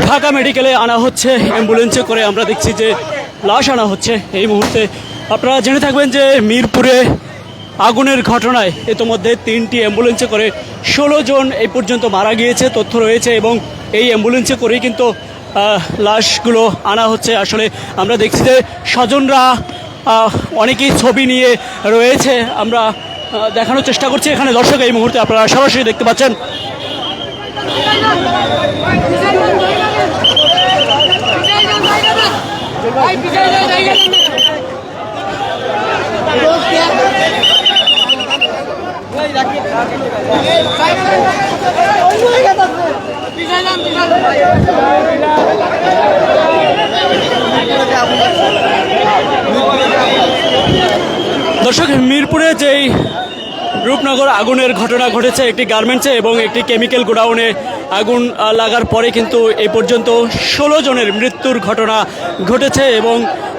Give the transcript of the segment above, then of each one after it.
ঢাকা মেডিকেলে আনা হচ্ছে অ্যাম্বুলেন্সে করে। আমরা দেখছি যে লাশ আনা হচ্ছে এই মুহূর্তে। আপনারা জেনে থাকবেন যে মিরপুরে আগুনের ঘটনায় ইতোমধ্যে 3টি অ্যাম্বুলেন্সে করে 16 জন এই পর্যন্ত মারা গিয়েছে তথ্য রয়েছে, এবং এই অ্যাম্বুলেন্সে করেই কিন্তু লাশগুলো আনা হচ্ছে। আসলে আমরা দেখছি যে স্বজনরা অনেকেই ছবি নিয়ে রয়েছে। আমরা দেখানোর চেষ্টা করছি এখানে। দর্শক, এই মুহূর্তে আপনারা সরাসরি দেখতে পাচ্ছেন দর্শক, মিরপুরে যেই রূপনগর আগুনের ঘটনা ঘটেছে একটি গার্মেন্টসে এবং একটি কেমিক্যাল গোডাউনে আগুন লাগার পরে কিন্তু এই পর্যন্ত 16 জনের মৃত্যুর ঘটনা ঘটেছে, এবং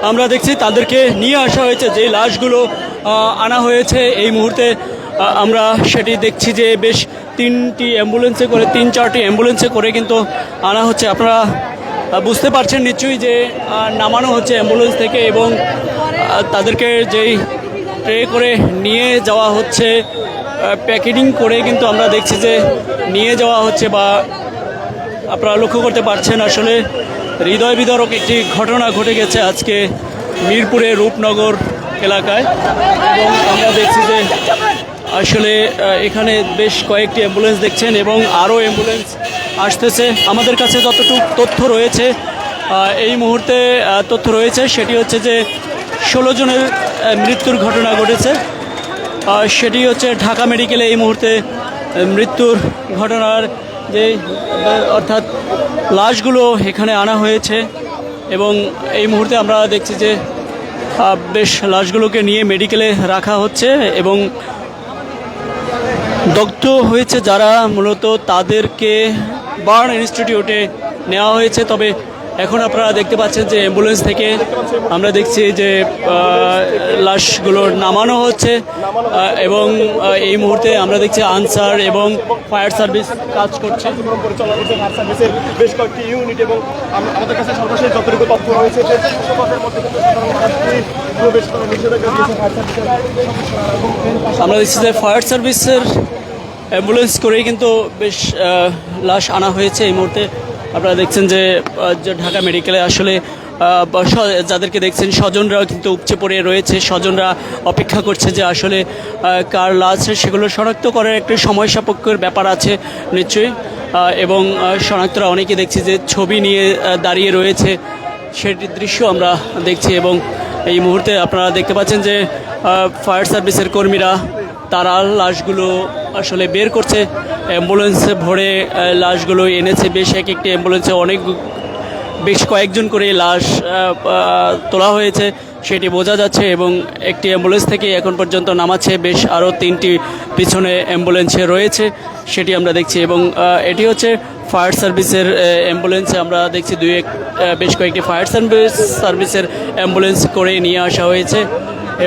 আমরা দেখছি তাদেরকে নিয়ে আসা হয়েছে। যে লাশগুলো আনা হয়েছে এই মুহূর্তে আমরা সেটি দেখছি যে বেশ 3টি অ্যাম্বুলেন্সে করে 3-4টি অ্যাম্বুলেন্সে করে কিন্তু আনা হচ্ছে। আপনারা বুঝতে পারছেন নিশ্চয়ই যে নামানো হচ্ছে অ্যাম্বুলেন্স থেকে, এবং তাদেরকে যেই ট্রে করে নিয়ে যাওয়া হচ্ছে, প্যাকেটিং করে কিন্তু আমরা দেখছি যে নিয়ে যাওয়া হচ্ছে। বা আপনারা লক্ষ্য করতে পারছেন আসলে হৃদয় বিদারক একটি ঘটনা ঘটে গেছে আজকে মিরপুরে রূপনগর এলাকায়। এবং আমরা দেখছি যে আসলে এখানে বেশ কয়েকটি অ্যাম্বুলেন্স দেখছেন, এবং আরও অ্যাম্বুলেন্স আসতেছে। আমাদের কাছে যতটুকু তথ্য রয়েছে এই মুহূর্তে তথ্য রয়েছে সেটি হচ্ছে যে 16 জনের মৃত্যুর ঘটনা ঘটেছে। সেটি হচ্ছে ঢাকা মেডিকেলে এই মুহূর্তে মৃত্যুর ঘটনার যে অর্থাৎ লাশগুলো এখানে আনা হয়েছে, এবং এই মুহূর্তে আমরা দেখছি যে বেশ লাশগুলোকে নিয়ে মেডিকেলে রাখা হচ্ছে, এবং দগ্ধ হয়েছে যারা মূলত তাদেরকে বার্ন ইনস্টিটিউটে নেওয়া হয়েছে। তবে এখন আপনারা দেখতে পাচ্ছেন যে অ্যাম্বুলেন্স থেকে আমরা দেখছি যে লাশগুলো নামানো হচ্ছে, এবং এই মুহূর্তে আমরা দেখছি আনসার এবং ফায়ার সার্ভিস কাজ করছে। বেশ কয়েকটি ইউনিট এবং আমাদের কাছে সর্বশেষ যতটুকু তথ্য রয়েছে আমরা দেখছি যে ফায়ার সার্ভিসের অ্যাম্বুলেন্স করেই কিন্তু বেশ লাশ আনা হয়েছে এই মুহূর্তে। আপনারা দেখছেন যে ঢাকা মেডিকেলে আসলে যাদেরকে দেখছেন স্বজনরাও কিন্তু উপচে পড়ে রয়েছে। স্বজনরা অপেক্ষা করছে যে আসলে কার লাশ সেগুলো শনাক্ত করার একটি সময় সাপেক্ষের ব্যাপার আছে নিশ্চয়ই, এবং শনাক্তরা অনেকে দেখছি যে ছবি নিয়ে দাঁড়িয়ে রয়েছে, সেটির দৃশ্য আমরা দেখছি। এবং এই মুহূর্তে আপনারা দেখতে পাচ্ছেন যে ফায়ার সার্ভিসের কর্মীরা তারা লাশগুলো আসলে বের করছে, অ্যাম্বুলেন্সে ভরে লাশগুলো এনেছে। বেশ একটি অ্যাম্বুলেন্সে বেশ কয়েকজন করে লাশ তোলা হয়েছে সেটি বোঝা যাচ্ছে, এবং একটি অ্যাম্বুলেন্স থেকে এখন পর্যন্ত নামাচ্ছে। বেশ আরও 3টি পিছনে অ্যাম্বুলেন্সে রয়েছে সেটি আমরা দেখছি, এবং এটি হচ্ছে ফায়ার সার্ভিসের অ্যাম্বুলেন্সে আমরা দেখছি বেশ কয়েকটি ফায়ার সার্ভিসের অ্যাম্বুলেন্স করে নিয়ে আসা হয়েছে,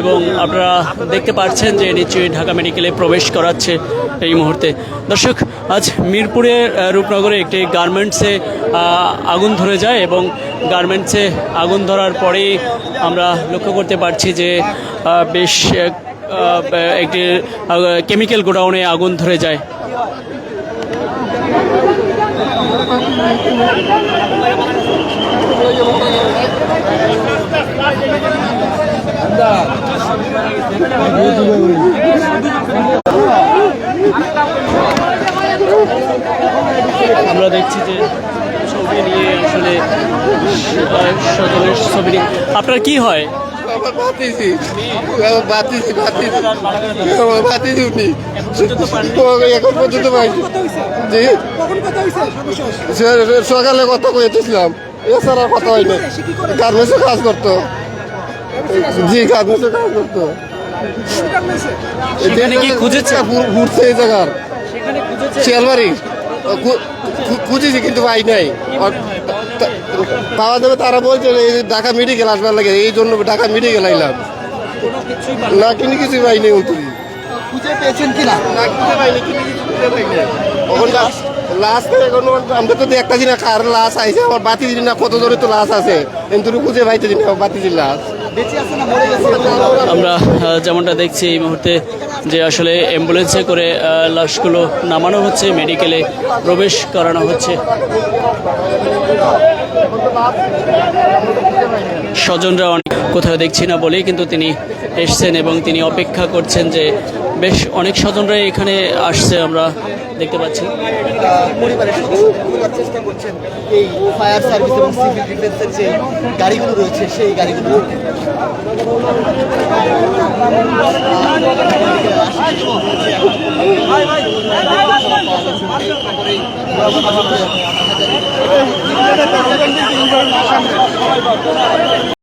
এবং আপনারা দেখতে পাচ্ছেন যে নিশ্চয়ই ঢাকা মেডিকেলে প্রবেশ করাচ্ছে এই মুহূর্তে। দর্শক, আজ মিরপুরে রূপনগরে একটি গার্মেন্টসে আগুন ধরে যায়, এবং গার্মেন্টসে আগুন ধরার পরেই আমরা লক্ষ্য করতে পারছি যে বেশ একটি কেমিক্যাল গোডাউনে আগুন ধরে যায়। আমরা দেখছি যে ছবি নিয়ে আসলে স্বজনের ছবি নিয়ে আপনার কি হয়? সকালে কথা কইতেছিলাম, এছাড়া কথা হয়নি। গার্মেন্টসে কাজ করতো, জি গার্মেন্টসে কাজ করতো। কি খুঁজেছে? ঘুরছে এই জায়গার শিয়ালবাড়ি খুঁজেছি কিন্তু পাই নাই। পাওয়া যাবে তারা বলছে ঢাকা মেডিকেল আসবার লাগে, এই জন্য ঢাকা মেডিকেল আইলাম। না কিন্তু কিছু পাইনি। খুঁজে পেয়েছেন কিনা? না খুঁজে পাইনি, কিন্তু কিছু খুঁজে পাইনি। লাশ তো এখন আমরা তো দেখতে দিন না কার লাশ আইছে আবার বাতি দিন না কত ধরে তো লাশ আছে কিন্তু খুঁজে পাইতে দিন বাতি দিন লাশ আমরা যেমনটা দেখছি এই মুহূর্তে যে আসলে অ্যাম্বুলেন্সে করে লাশগুলো নামানো হচ্ছে, মেডিকেলে প্রবেশ করানো হচ্ছে। স্বজনরা অনেক কোথাও দেখছি না বলেই কিন্তু তিনি এসছেন এবং তিনি অপেক্ষা করছেন যে বেশ অনেক স্বজনরাই এখানে আসছে আমরা দেখতে পাচ্ছি। পরিবারের সদস্যরা চেষ্টা করছেন এই ফায়ার সার্ভিস এবং সিভিল ডিফেন্সের যে গাড়িগুলো রয়েছে সেই গাড়িগুলো